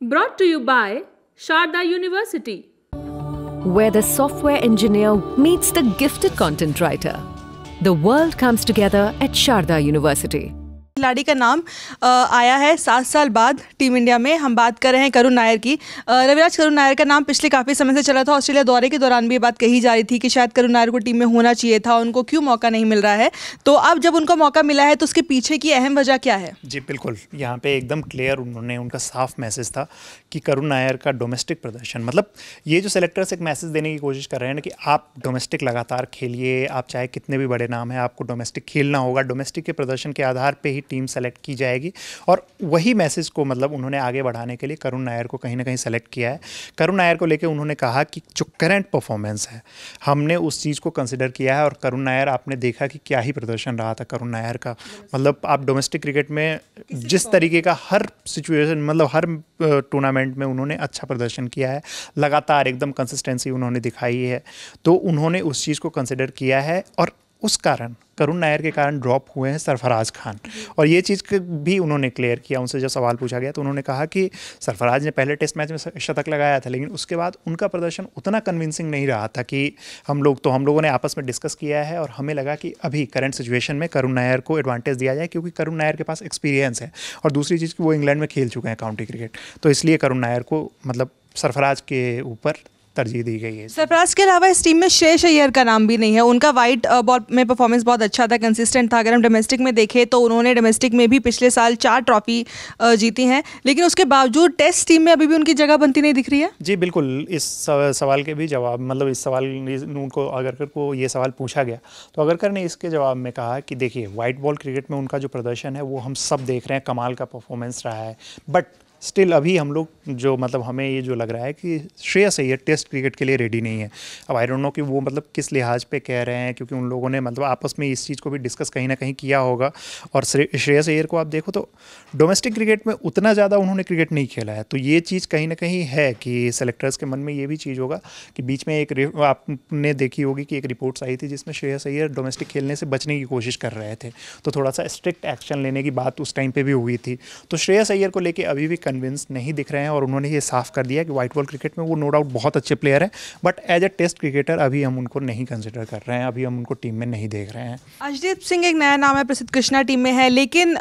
Brought to you by Sharda University, where the software engineer meets the gifted content writer. The world comes together at Sharda University. खिलाड़ी का नाम आया है 7 साल बाद team India में। हम बात कर रहे हैं करुण नायर की। रविराज, करुण नायर का नाम पिछले काफ़ी समय से चला था। ऑस्ट्रेलिया दौरे के दौरान भी ये बात कही जा रही थी कि शायद करुण नायर को टीम में होना चाहिए था, उनको क्यों मौका नहीं मिल रहा है। तो अब जब उनको मौका मिला है तो उसके पीछे की अहम वजह क्या है? जी बिल्कुल, यहाँ पे एकदम क्लियर उनका साफ मैसेज था कि करुण नायर का डोमेस्टिक प्रदर्शन, मतलब ये जो सेलेक्टर्स एक मैसेज देने की कोशिश कर रहे हैं ना कि आप डोमेस्टिक लगातार खेलिए, आप चाहे कितने भी बड़े नाम हैं, आपको डोमेस्टिक खेलना होगा, डोमेस्टिक के प्रदर्शन के आधार पे ही टीम सेलेक्ट की जाएगी। और वही मैसेज को मतलब उन्होंने आगे बढ़ाने के लिए करुण नायर को कहीं ना कहीं सेलेक्ट किया है। करुण नायर को लेकर उन्होंने कहा कि जो करंट परफॉर्मेंस है हमने उस चीज़ को कंसिडर किया है। और करुण नायर, आपने देखा कि क्या ही प्रदर्शन रहा था करुण नायर का। मतलब आप डोमेस्टिक क्रिकेट में जिस तरीके का हर सिचुएशन, मतलब हर टूर्नामेंट में उन्होंने अच्छा प्रदर्शन किया है, लगातार एकदम कंसिस्टेंसी उन्होंने दिखाई है, तो उन्होंने उस चीज़ को कंसिडर किया है। और उस कारण करुण नायर के कारण ड्रॉप हुए हैं सरफराज खान। और ये चीज़ भी उन्होंने क्लियर किया। उनसे जब सवाल पूछा गया तो उन्होंने कहा कि सरफराज ने पहले टेस्ट मैच में शतक लगाया था, लेकिन उसके बाद उनका प्रदर्शन उतना कन्विंसिंग नहीं रहा था कि हम लोगों ने आपस में डिस्कस किया है और हमें लगा कि अभी करंट सिचुएशन में करुण नायर को एडवांटेज दिया जाए, क्योंकि करुण नायर के पास एक्सपीरियंस है। और दूसरी चीज़ कि वो इंग्लैंड में खेल चुके हैं काउंटी क्रिकेट, तो इसलिए करुण नायर को मतलब सरफराज के ऊपर तरजीह दी गई है। सरफराज के अलावा इस टीम में श्रेयस अय्यर का नाम भी नहीं है। उनका वाइट बॉल में परफॉर्मेंस बहुत अच्छा था, कंसिस्टेंट था। अगर हम डोमेस्टिक में देखें तो उन्होंने डोमेस्टिक में भी पिछले साल 4 ट्रॉफी जीती हैं, लेकिन उसके बावजूद टेस्ट टीम में अभी भी उनकी जगह बनती नहीं दिख रही है। जी बिल्कुल, इस सवाल के भी जवाब, मतलब इस सवाल उनको अगरकर को ये सवाल पूछा गया तो अगरकर ने इसके जवाब में कहा कि देखिए, वाइट बॉल क्रिकेट में उनका जो प्रदर्शन है वो हम सब देख रहे हैं, कमाल का परफॉर्मेंस रहा है। बट स्टिल अभी हम लोग जो, मतलब हमें ये जो लग रहा है कि श्रेयस अय्यर टेस्ट क्रिकेट के लिए रेडी नहीं है। अब आई डोंट नो कि वो मतलब किस लिहाज पे कह रहे हैं, क्योंकि उन लोगों ने मतलब आपस में इस चीज़ को भी डिस्कस कहीं ना कहीं किया होगा। और श्रेयस अय्यर को आप देखो तो डोमेस्टिक क्रिकेट में उतना ज़्यादा उन्होंने क्रिकेट नहीं खेला है, तो ये चीज़ कहीं ना कहीं है कि सेलेक्टर्स के मन में ये भी चीज़ होगा कि बीच में एक आपने देखी होगी कि एक रिपोर्ट्स आई थी जिसमें श्रेयस अय्यर डोमेस्टिक खेलने से बचने की कोशिश कर रहे थे, तो थोड़ा सा स्ट्रिक्ट एक्शन लेने की बात उस टाइम पर भी हुई थी। तो श्रेयस अय्यर को लेकर अभी भी कन्विंस नहीं दिख रहे हैं और उन्होंने ये साफ कर दिया कि वाइट बॉल क्रिकेट में वो नो डाउट बहुत अच्छे प्लेयर हैं, but as a test cricketer अभी हम उनको नहीं कंसिडर कर रहे हैं, अभी हम उनको टीम में नहीं देख रहे हैं। अर्शदीप सिंह एक नया नाम है, प्रसिद्ध कृष्णा टीम में है, लेकिन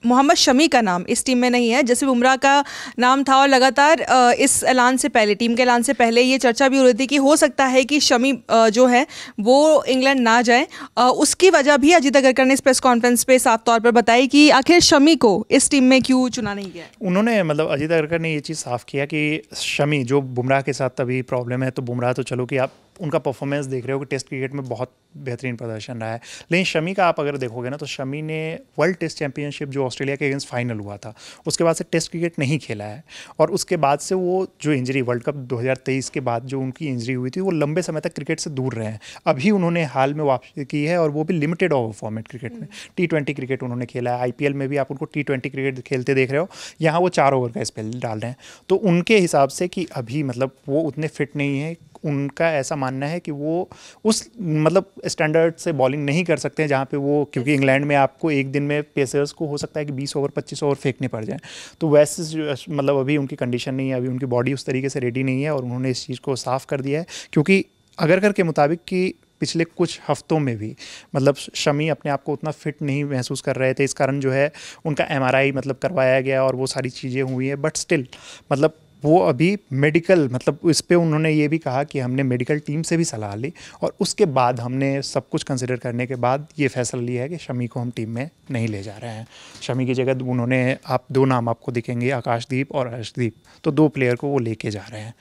मोहम्मद शमी का नाम इस टीम में नहीं है। जैसे बुमराह का नाम था और लगातार इस ऐलान से पहले, टीम के ऐलान से पहले ये चर्चा भी हो रही थी कि हो सकता है कि शमी जो है वो इंग्लैंड ना जाए। उसकी वजह भी अजीत अगरकर ने इस प्रेस कॉन्फ्रेंस पे साफ तौर पर बताई कि आखिर शमी को इस टीम में क्यों चुना नहीं गया। उन्होंने, मतलब अजीत अगरकर ने ये चीज़ साफ किया कि शमी जो बुमराह के साथ अभी प्रॉब्लम है, तो बुमराह तो चलो कि आप उनका परफॉर्मेंस देख रहे हो कि टेस्ट क्रिकेट में बहुत बेहतरीन प्रदर्शन रहा है, लेकिन शमी का आप अगर देखोगे ना तो शमी ने वर्ल्ड टेस्ट चैंपियनशिप जो ऑस्ट्रेलिया के अगेंस्ट फाइनल हुआ था उसके बाद से टेस्ट क्रिकेट नहीं खेला है। और उसके बाद से वो जो इंजरी, वर्ल्ड कप 2023 के बाद जो उनकी इंजरी हुई थी, वो लंबे समय तक क्रिकेट से दूर रहे हैं। अभी उन्होंने हाल में वापसी की है और वो भी लिमिटेड ओवर फॉर्मेट क्रिकेट में, T20 क्रिकेट उन्होंने खेला है। IPL में भी आप उनको T20 क्रिकेट खेलते देख रहे हो, यहाँ वो 4 ओवर का स्पेल डाल रहे हैं। तो उनके हिसाब से कि अभी मतलब वो उतने फिट नहीं है, उनका ऐसा मानना है कि वो उस मतलब स्टैंडर्ड से बॉलिंग नहीं कर सकते हैं जहाँ पे वो, क्योंकि इंग्लैंड में आपको एक दिन में पेसर्स को हो सकता है कि 20 ओवर 25 ओवर फेंकने पड़ जाए, तो वैसे मतलब अभी उनकी कंडीशन नहीं है, अभी उनकी बॉडी उस तरीके से रेडी नहीं है। और उन्होंने इस चीज़ को साफ कर दिया है, क्योंकि अगरकर के मुताबिक कि पिछले कुछ हफ्तों में भी मतलब शमी अपने आप को उतना फिट नहीं महसूस कर रहे थे, इस कारण जो है उनका MRI मतलब करवाया गया और वो सारी चीज़ें हुई हैं। बट स्टिल मतलब वो अभी मेडिकल, मतलब इस पे उन्होंने ये भी कहा कि हमने मेडिकल टीम से भी सलाह ली और उसके बाद हमने सब कुछ कंसिडर करने के बाद ये फैसला लिया है कि शमी को हम टीम में नहीं ले जा रहे हैं। शमी की जगह उन्होंने, आप 2 नाम आपको दिखेंगे, आकाशदीप और अर्शदीप, तो 2 प्लेयर को वो लेके जा रहे हैं।